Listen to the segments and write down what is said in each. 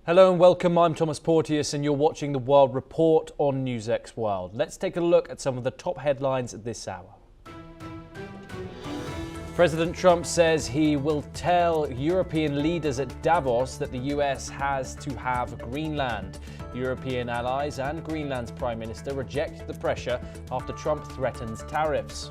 Hello and welcome, I'm Thomas Porteous and you're watching the World Report on NewsX World. Let's take a look at some of the top headlines this hour. President Trump says he will tell European leaders at Davos that the US has to have Greenland. European allies and Greenland's Prime Minister reject the pressure after Trump threatens tariffs.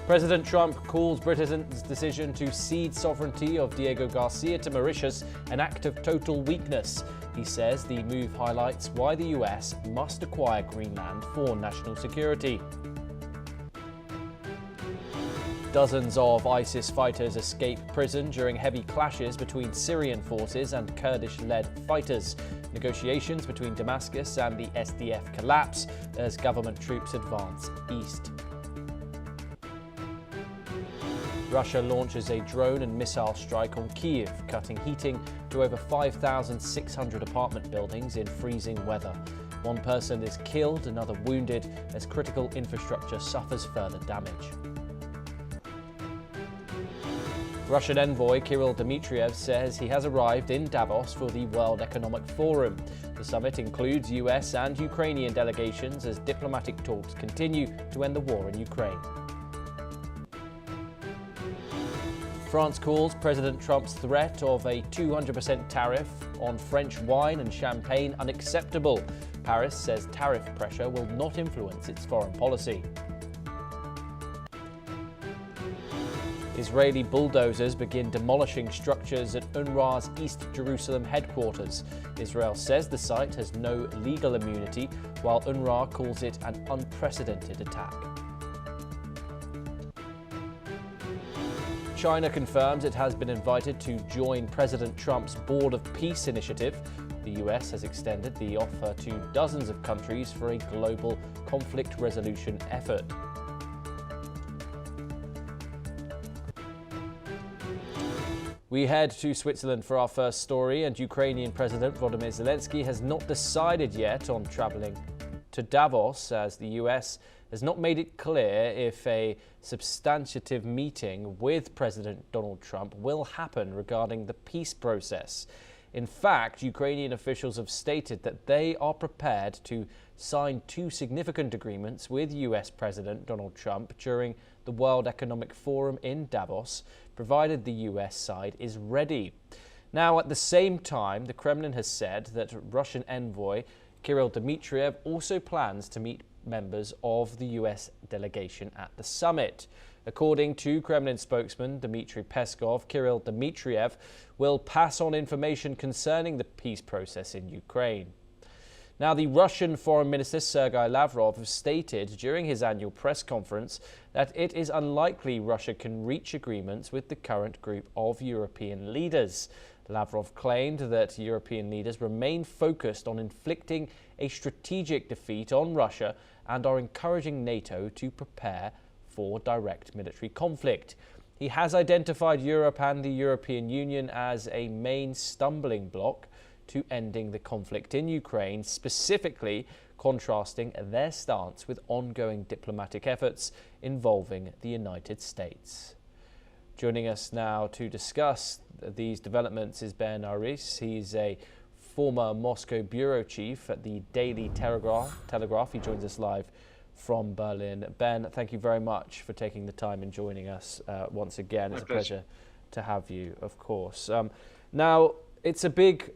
President Trump calls Britain's decision to cede sovereignty of Diego Garcia to Mauritius an act of total weakness. He says the move highlights why the US must acquire Greenland for national security. Dozens of ISIS fighters escape prison during heavy clashes between Syrian forces and Kurdish-led fighters. Negotiations between Damascus and the SDF collapse as government troops advance east. Russia launches a drone and missile strike on Kyiv, cutting heating to over 5,600 apartment buildings in freezing weather. One person is killed, another wounded, as critical infrastructure suffers further damage. Russian envoy Kirill Dmitriev says he has arrived in Davos for the World Economic Forum. The summit includes US and Ukrainian delegations as diplomatic talks continue to end the war in Ukraine. France calls President Trump's threat of a 200% tariff on French wine and champagne unacceptable. Paris says tariff pressure will not influence its foreign policy. Israeli bulldozers begin demolishing structures at UNRWA's East Jerusalem headquarters. Israel says the site has no legal immunity, while UNRWA calls it an unprecedented attack. China confirms it has been invited to join President Trump's Board of Peace initiative. The US has extended the offer to dozens of countries for a global conflict resolution effort. We head to Switzerland for our first story, and Ukrainian President Volodymyr Zelensky has not decided yet on travelling to Davos, as the US has not made it clear if a substantive meeting with President Donald Trump will happen regarding the peace process. In fact, Ukrainian officials have stated that they are prepared to sign two significant agreements with US President Donald Trump during the World Economic Forum in Davos, provided the US side is ready. Now, at the same time, the Kremlin has said that Russian envoy Kirill Dmitriev also plans to meet members of the US delegation at the summit. According to Kremlin spokesman Dmitry Peskov, Kirill Dmitriev will pass on information concerning the peace process in Ukraine. Now, the Russian Foreign Minister Sergei Lavrov has stated during his annual press conference that it is unlikely Russia can reach agreements with the current group of European leaders. Lavrov claimed that European leaders remain focused on inflicting a strategic defeat on Russia and are encouraging NATO to prepare for direct military conflict. He has identified Europe and the European Union as a main stumbling block to ending the conflict in Ukraine, specifically contrasting their stance with ongoing diplomatic efforts involving the United States. Joining us now to discuss these developments is Ben Aris. He's a former Moscow bureau chief at the Daily Telegraph. He joins us live from Berlin. Ben, thank you very much for taking the time and joining us once again. It's a pleasure to have you, of course. Now, it's a big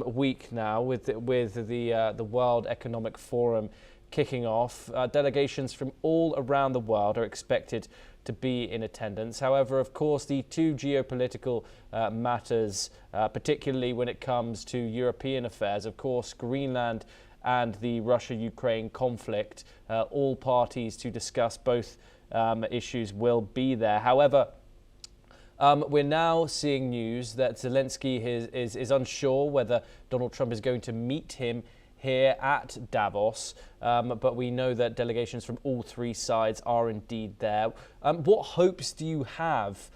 week now with the World Economic Forum kicking off. Delegations from all around the world are expected to be in attendance. However, of course, the two geopolitical matters, particularly when it comes to European affairs, of course, Greenland and the Russia-Ukraine conflict, all parties to discuss both issues will be there. However, we're now seeing news that Zelensky is unsure whether Donald Trump is going to meet him here at Davos, but we know that delegations from all three sides are indeed there. What hopes do you have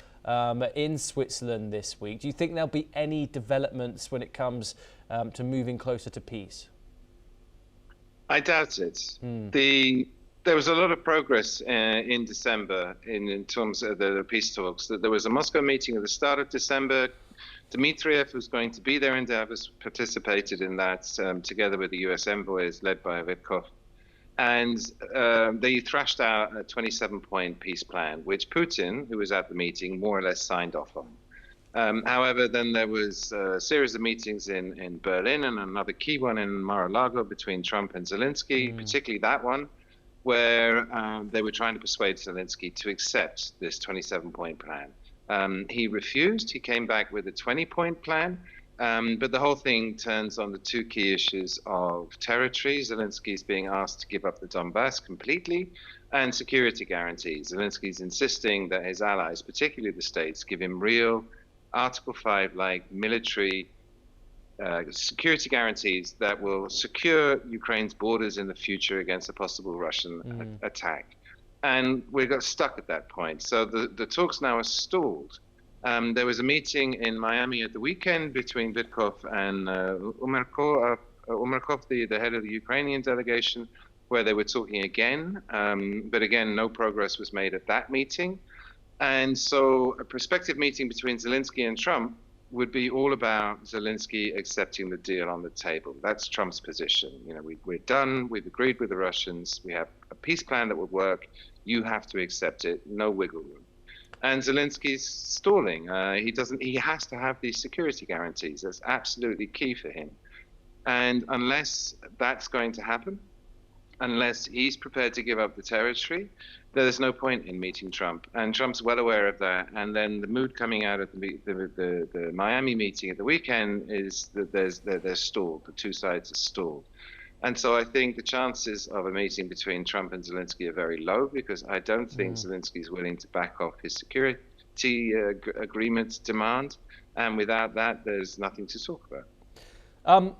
in Switzerland this week? Do you think there'll be any developments when it comes to moving closer to peace? I doubt it. The There was a lot of progress in December in terms of the peace talks. There was a Moscow meeting at the start of December. Dmitriev was going to be there in Davos, participated in that together with the US envoys led by Vitkov. And they thrashed out a 27-point peace plan, which Putin, who was at the meeting, more or less signed off on. However, then there was a series of meetings in Berlin and another key one in Mar-a-Lago between Trump and Zelensky, particularly that one, where they were trying to persuade Zelensky to accept this 27-point plan. He refused. He came back with a 20-point plan. But the whole thing turns on the two key issues of territory. Zelensky's being asked to give up the Donbass completely, and security guarantees. Zelensky's insisting that his allies, particularly the States, give him real Article 5-like military security guarantees that will secure Ukraine's borders in the future against a possible Russian attack. And we got stuck at that point. So the talks now are stalled. There was a meeting in Miami at the weekend between Vitkov and Umerkov, the head of the Ukrainian delegation, where they were talking again. But again, no progress was made at that meeting. And so a prospective meeting between Zelensky and Trump would be all about Zelensky accepting the deal on the table. That's Trump's position. You know, we're done. We've agreed with the Russians. We have a peace plan that would work. You have to accept it. No wiggle room. And Zelensky's stalling. He has to have these security guarantees. That's absolutely key for him. And unless that's going to happen, unless he's prepared to give up the territory, there's no point in meeting Trump. And Trump's well aware of that. And then the mood coming out of the Miami meeting at the weekend is that they're stalled. The two sides are stalled. And so I think the chances of a meeting between Trump and Zelensky are very low, because I don't think Zelensky is willing to back off his security agreement demand. And without that, there's nothing to talk about.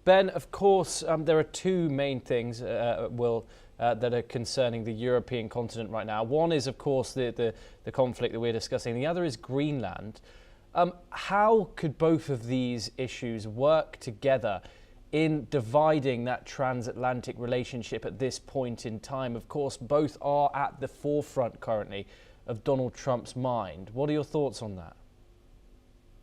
Ben, of course, there are two main things, that are concerning the European continent right now. One is, of course, the conflict that we're discussing. The other is Greenland. How could both of these issues work together in dividing that transatlantic relationship at this point in time? Of course, both are at the forefront currently of Donald Trump's mind. What are your thoughts on that?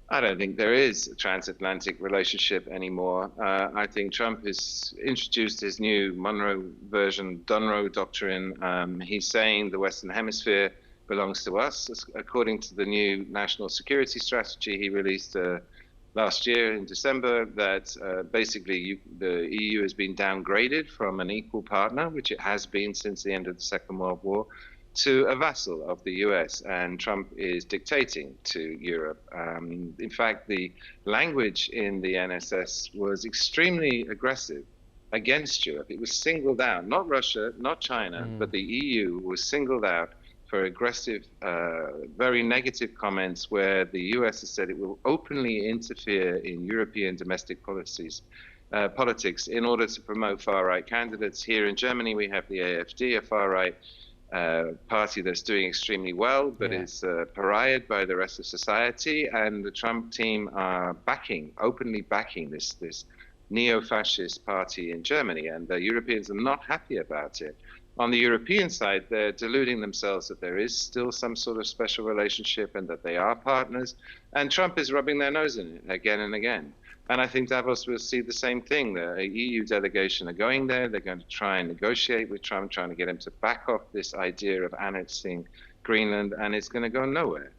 I don't think there is a transatlantic relationship anymore. I think Trump has introduced his new Monroe version, Dunroe doctrine. He's saying the Western Hemisphere belongs to us. According to the new national security strategy he released last year in December, that basically the EU has been downgraded from an equal partner, which it has been since the end of the Second World War, to a vassal of the US, and Trump is dictating to Europe. In fact, the language in the NSS was extremely aggressive against Europe. It was singled out, not Russia, not China, but the EU was singled out for aggressive, very negative comments, where the US has said it will openly interfere in European domestic politics in order to promote far-right candidates. Here in Germany, we have the AfD, a far-right party that's doing extremely well, but is pariahed by the rest of society. And the Trump team are openly backing this neo-fascist party in Germany, and the Europeans are not happy about it. On the European side, they're deluding themselves that there is still some sort of special relationship and that they are partners, and Trump is rubbing their nose in it again and again. And I think Davos will see the same thing. The EU delegation are going there. They're going to try and negotiate with Trump, trying to get him to back off this idea of annexing Greenland, and it's going to go nowhere.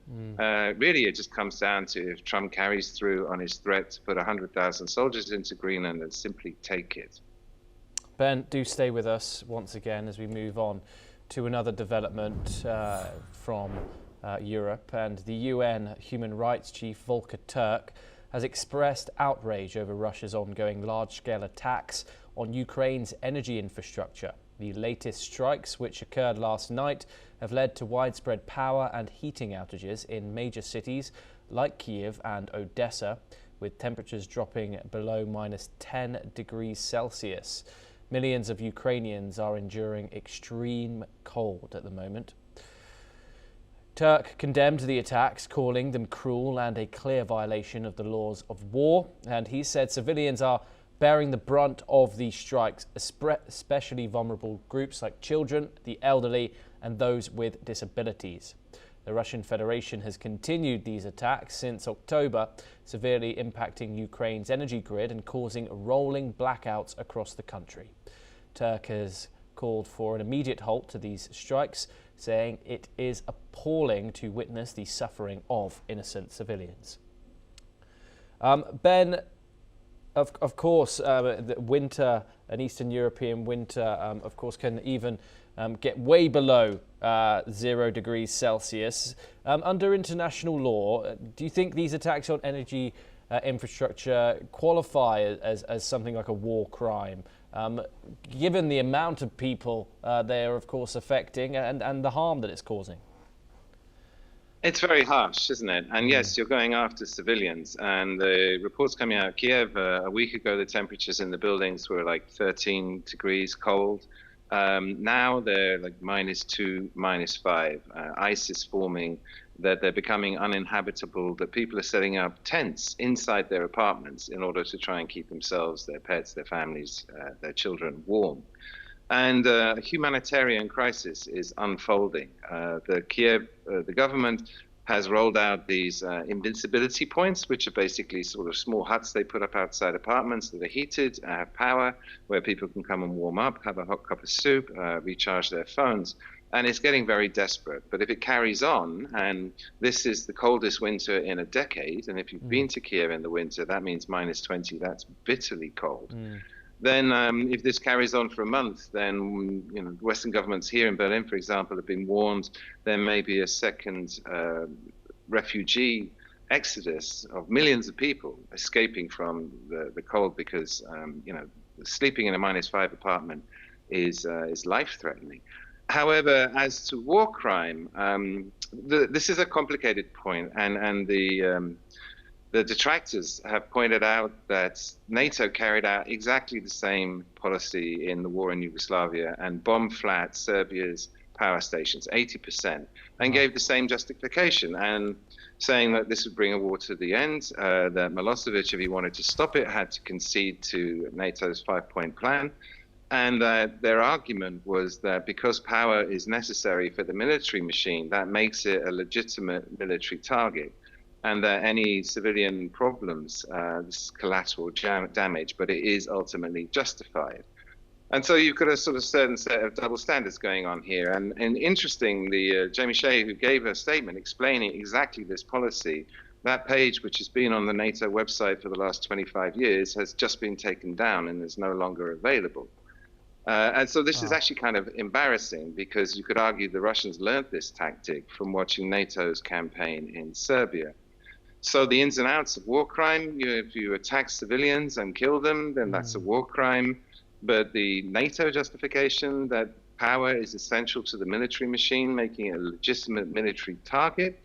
Really, it just comes down to if Trump carries through on his threat to put 100,000 soldiers into Greenland and simply take it. Ben, do stay with us once again as we move on to another development from Europe. And the UN Human Rights Chief Volker Turk has expressed outrage over Russia's ongoing large-scale attacks on Ukraine's energy infrastructure. The latest strikes, which occurred last night, have led to widespread power and heating outages in major cities like Kyiv and Odessa, with temperatures dropping below -10 degrees Celsius. Millions of Ukrainians are enduring extreme cold at the moment. Turk condemned the attacks, calling them cruel and a clear violation of the laws of war. And he said civilians are bearing the brunt of these strikes, especially vulnerable groups like children, the elderly, and those with disabilities. The Russian Federation has continued these attacks since October, severely impacting Ukraine's energy grid and causing rolling blackouts across the country. Turkey has called for an immediate halt to these strikes, saying it is appalling to witness the suffering of innocent civilians. Ben, of course, the winter, an Eastern European winter, of course, can even get way below 0 degrees Celsius. Under international law, do you think these attacks on energy infrastructure qualify as something like a war crime, given the amount of people they are, of course, affecting and the harm that it's causing? It's very harsh, isn't it? And yes, you're going after civilians. And the reports coming out of Kiev a week ago, the temperatures in the buildings were like 13 degrees cold. Now they're like -2, -5. Ice is forming, that they're becoming uninhabitable, that people are setting up tents inside their apartments in order to try and keep themselves, their pets, their families, their children warm. And a humanitarian crisis is unfolding. The government has rolled out these invincibility points, which are basically sort of small huts they put up outside apartments that are heated, have power, where people can come and warm up, have a hot cup of soup, recharge their phones. And it's getting very desperate. But if it carries on, and this is the coldest winter in a decade, and if you've been to Kiev in the winter, that means -20, that's bitterly cold. Then if this carries on for a month, then Western governments here in Berlin, for example, have been warned there may be a second refugee exodus of millions of people escaping from the cold because sleeping in a -5 apartment is life-threatening. However, as to war crime, this is a complicated point, and the detractors have pointed out that NATO carried out exactly the same policy in the war in Yugoslavia and bombed flat Serbia's power stations, 80%, and gave the same justification, and saying that this would bring a war to the end, that Milosevic, if he wanted to stop it, had to concede to NATO's 5-point plan. And their argument was that because power is necessary for the military machine, that makes it a legitimate military target, and that any civilian problems, this is collateral damage, but it is ultimately justified. And so you've got a sort of certain set of double standards going on here. And interestingly, Jamie Shea, who gave a statement explaining exactly this policy, that page, which has been on the NATO website for the last 25 years, has just been taken down and is no longer available. And so this is actually kind of embarrassing, because you could argue the Russians learned this tactic from watching NATO's campaign in Serbia. So the ins and outs of war crime, if you attack civilians and kill them, then that's a war crime. But the NATO justification that power is essential to the military machine, making it a legitimate military target,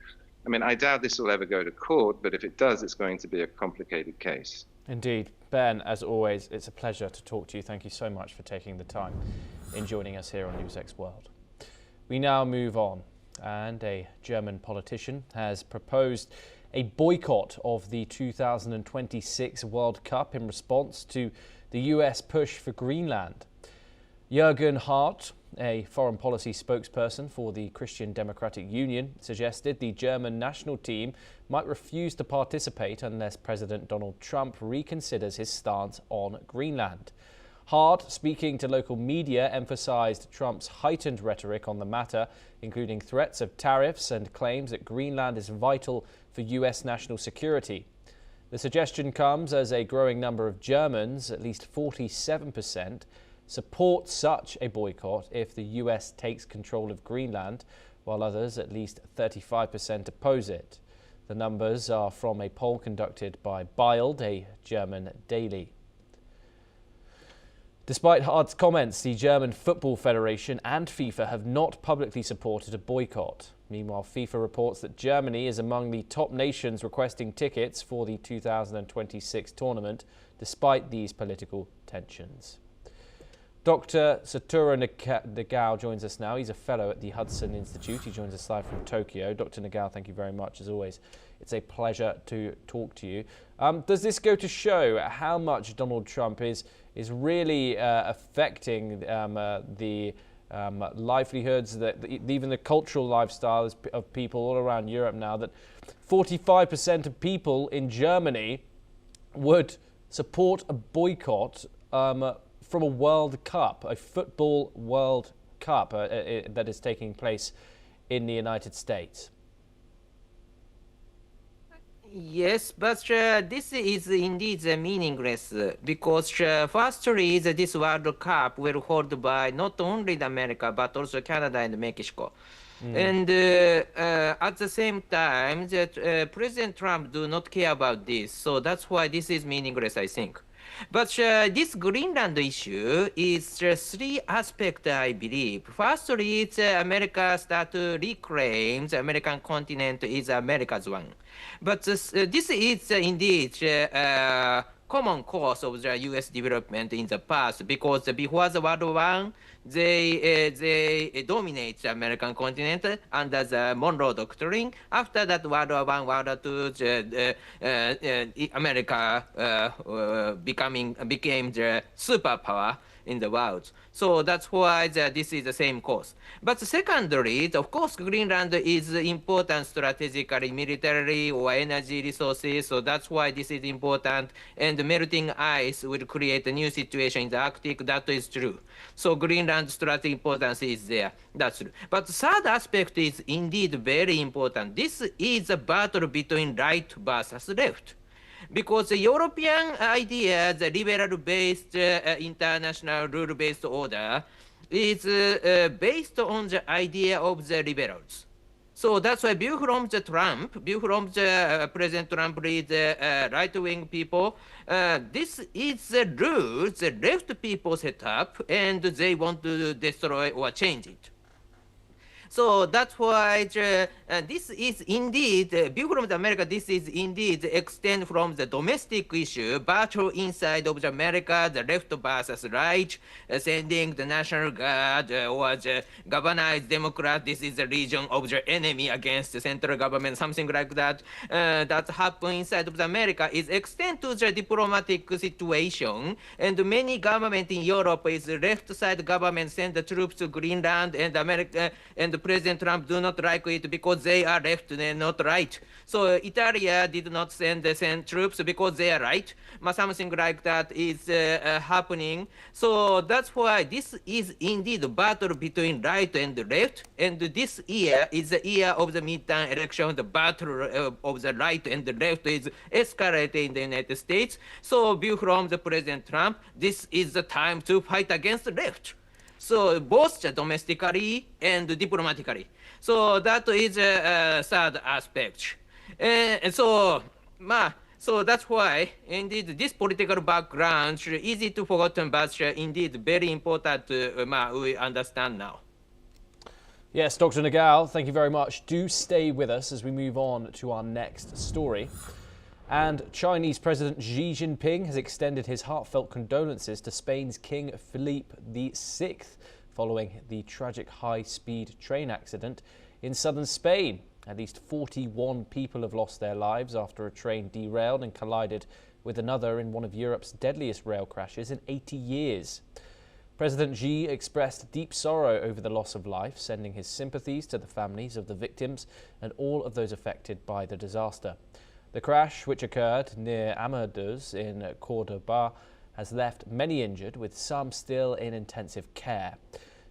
I mean, I doubt this will ever go to court, but if it does, it's going to be a complicated case. Indeed. Ben, as always, it's a pleasure to talk to you. Thank you so much for taking the time in joining us here on NewsX World. We now move on, and a German politician has proposed a boycott of the 2026 World Cup in response to the US push for Greenland. Jürgen Hart, a foreign policy spokesperson for the Christian Democratic Union, suggested the German national team might refuse to participate unless President Donald Trump reconsiders his stance on Greenland. Hart, speaking to local media, emphasized Trump's heightened rhetoric on the matter, including threats of tariffs and claims that Greenland is vital for US national security. The suggestion comes as a growing number of Germans, at least 47%, support such a boycott if the US takes control of Greenland, while others, at least 35%, oppose it. The numbers are from a poll conducted by Bild, a German daily. Despite Hart's comments, the German Football Federation and FIFA have not publicly supported a boycott. Meanwhile, FIFA reports that Germany is among the top nations requesting tickets for the 2026 tournament, despite these political tensions. Dr. Satoru Nagao joins us now. He's a fellow at the Hudson Institute. He joins us live from Tokyo. Dr. Nagao, thank you very much, as always. It's a pleasure to talk to you. Does this go to show how much Donald Trump is really affecting the livelihoods, even the cultural lifestyles of people all around Europe now, that 45% of people in Germany would support a boycott from a World Cup, a football World Cup that is taking place in the United States? Yes, but this is indeed meaningless because firstly, this World Cup will hold by not only America but also Canada and Mexico. And at the same time, that President Trump do not care about this, so that's why this is meaningless, I think. But this Greenland issue is three aspects, I believe. Firstly, it's America start to reclaim the American continent is America's one. But this is indeed common course of the U.S. development in the past, because before the World War I, they dominate the American continent under the Monroe Doctrine. After that World War I, World War II, America became the superpower in the world. So that's why this is the same course. But secondly, of course, Greenland is important strategically, militarily, or energy resources. So that's why this is important. And melting ice will create a new situation in the Arctic. That is true. So Greenland strategic importance is there. That's true. But the third aspect is indeed very important. This is a battle between right versus left. Because the European idea, the liberal-based international rule-based order, is based on the idea of the liberals. So that's why view from the President Trump lead right-wing people, this is the rule the left people set up, and they want to destroy or change it. So that's why this is indeed, view from America, this is indeed extend from the domestic issue, battle inside of America, the left versus right, sending the National Guard or the governized Democrat, this is the region of the enemy against the central government, something like that, that happen inside of America is extend to the diplomatic situation, and many government in Europe is left side government send the troops to Greenland, and America and President Trump do not like it because they are left and not right. So Italy did not send troops because they are right. Something like that is happening. So that's why this is indeed a battle between right and left. And this year is the year of the midterm election. The battle of the right and the left is escalating in the United States. So view from the President Trump, this is the time to fight against the left. So both domestically and diplomatically. So that is a third aspect. And so that's why indeed this political background is easy to forgotten, but indeed very important we understand now. Yes, Dr. Nagao, thank you very much. Do stay with us as we move on to our next story. And Chinese President Xi Jinping has extended his heartfelt condolences to Spain's King Philippe VI following the tragic high-speed train accident in southern Spain. At least 41 people have lost their lives after a train derailed and collided with another in one of Europe's deadliest rail crashes in 80 years. President Xi expressed deep sorrow over the loss of life, sending his sympathies to the families of the victims and all of those affected by the disaster. The crash, which occurred near Amaduz in Cordoba, has left many injured, with some still in intensive care.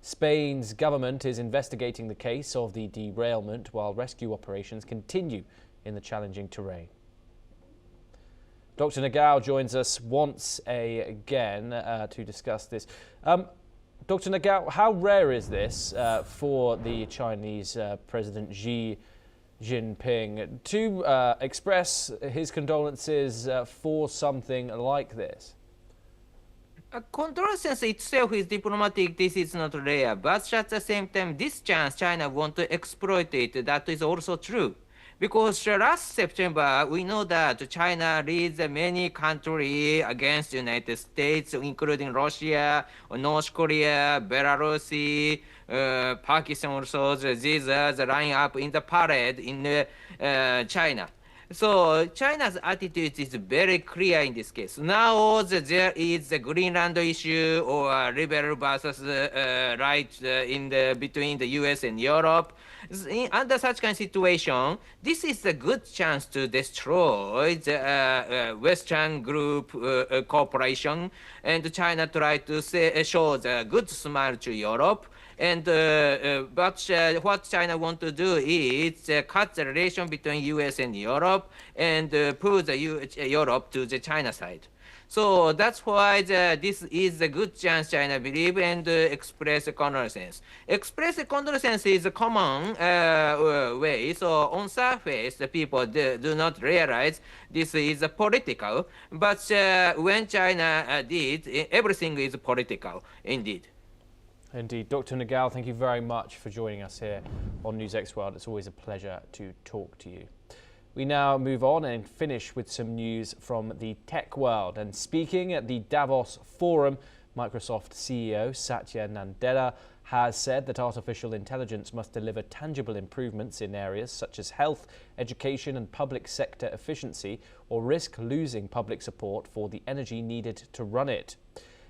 Spain's government is investigating the case of the derailment while rescue operations continue in the challenging terrain. Dr. Nagao joins us once again to discuss this. Dr. Nagao, how rare is this for the Chinese President Xi Jinping to express his condolences for something like this? Condolences itself is diplomatic, this is not rare, but at the same time, this chance China want to exploit it, that is also true. Because last September, we know that China leads many countries against the United States, including Russia, North Korea, Belarus, Pakistan also. These are the line up in the parade in China. So China's attitude is very clear in this case. Now there is the Greenland issue or liberal versus right in the between the U.S. and Europe. Under such kind of situation, this is a good chance to destroy the Western group cooperation, and China try to show the good smile to Europe. And but what China want to do is cut the relation between U.S. and Europe and pull the Europe to the China side. So that's why this is a good chance China believe and express condolence. Express condolence is a common way. So on surface, the people do not realize this is political. But when China did, everything is political indeed. Indeed. Dr. Nagel, thank you very much for joining us here on NewsX World. It's always a pleasure to talk to you. We now move on and finish with some news from the tech world. And speaking at the Davos Forum, Microsoft CEO Satya Nadella has said that artificial intelligence must deliver tangible improvements in areas such as health, education and public sector efficiency, or risk losing public support for the energy needed to run it.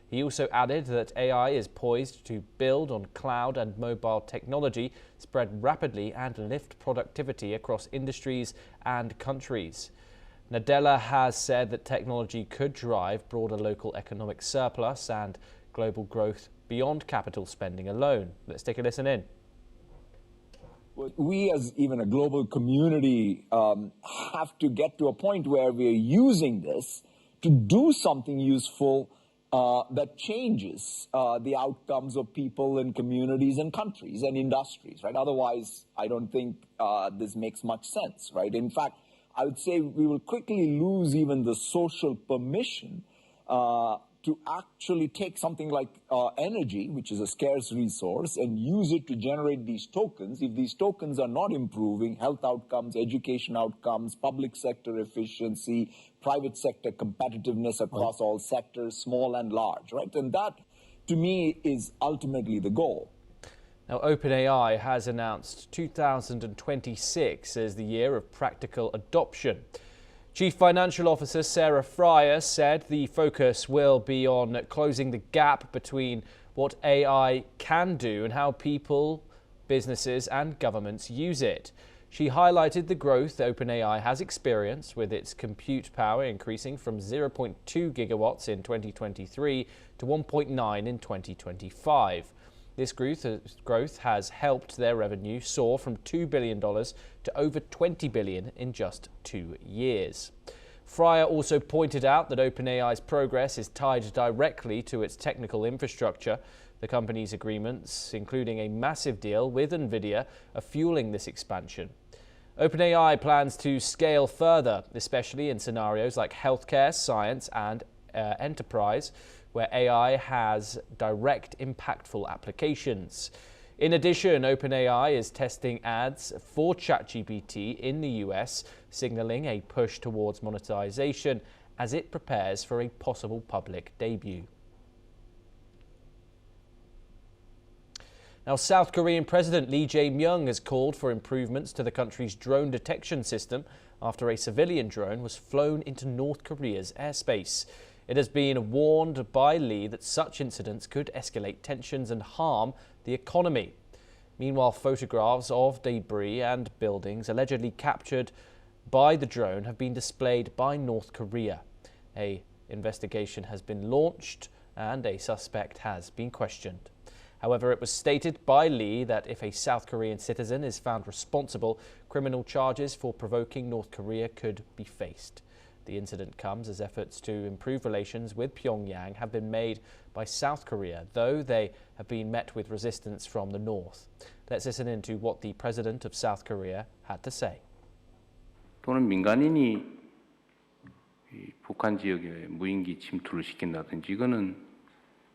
He also added that AI is poised to build on cloud and mobile technology, spread rapidly and lift productivity across industries and countries. Nadella has said that technology could drive broader local economic surplus and global growth beyond capital spending alone. Let's take a listen in. We as even a global community have to get to a point where we are using this to do something useful that changes the outcomes of people and communities and countries and industries, right? Otherwise, I don't think this makes much sense, right? In fact, I would say we will quickly lose even the social permission to actually take something like energy, which is a scarce resource, and use it to generate these tokens. If these tokens are not improving health outcomes, education outcomes, public sector efficiency, private sector competitiveness across all sectors, small and large, right? And that, to me, is ultimately the goal. Now, OpenAI has announced 2026 as the year of practical adoption. Chief Financial Officer Sarah Fryer said the focus will be on closing the gap between what AI can do and how people, businesses and governments use it. She highlighted the growth OpenAI has experienced, with its compute power increasing from 0.2 gigawatts in 2023 to 1.9 in 2025. This growth has helped their revenue soar from $2 billion to over $20 billion in just 2 years. Fryer also pointed out that OpenAI's progress is tied directly to its technical infrastructure. The company's agreements, including a massive deal with NVIDIA, are fueling this expansion. OpenAI plans to scale further, especially in scenarios like healthcare, science, and enterprise, where AI has direct, impactful applications. In addition, OpenAI is testing ads for ChatGPT in the US, signaling a push towards monetization as it prepares for a possible public debut. Now, South Korean President Lee Jae-myung has called for improvements to the country's drone detection system after a civilian drone was flown into North Korea's airspace. It has been warned by Lee that such incidents could escalate tensions and harm the economy. Meanwhile, photographs of debris and buildings allegedly captured by the drone have been displayed by North Korea. An investigation has been launched and a suspect has been questioned. However, it was stated by Lee that if a South Korean citizen is found responsible, criminal charges for provoking North Korea could be faced. The incident comes as efforts to improve relations with Pyongyang have been made by South Korea, though they have been met with resistance from the north. Let's listen into what the president of South Korea had to say. 또는 민간인이 북한 지역에 무인기 침투를 시킨다든지 이거는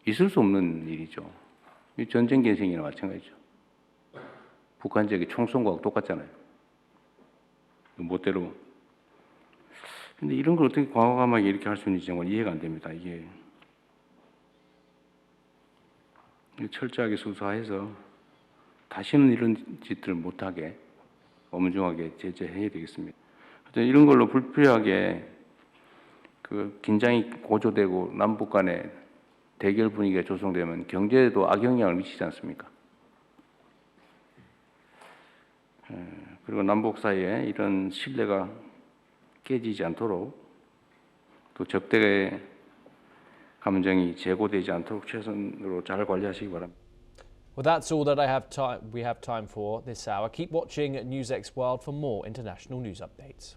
있을 수 없는 일이죠. 전쟁 개생이나 마찬가지죠. 북한 지역에 총 쏜 거하고 똑같잖아요. 멋대로. 근데 이런 걸 어떻게 과감하게 이렇게 할 수 있는지 정말 이해가 안 됩니다. 이게 철저하게 수사해서 다시는 이런 짓들을 못하게 엄중하게 제재해야 되겠습니다. 이런 걸로 불필요하게 그 긴장이 고조되고 남북 간의 대결 분위기가 조성되면 경제에도 악영향을 미치지 않습니까? 그리고 남북 사이에 이런 신뢰가 깨지지 않도록 또 적대의 감정이 제고되지 않도록 최선으로 잘 관리하시기 바랍니다. Well, that's all that we have time for this hour. Keep watching NewsX World for more international news updates.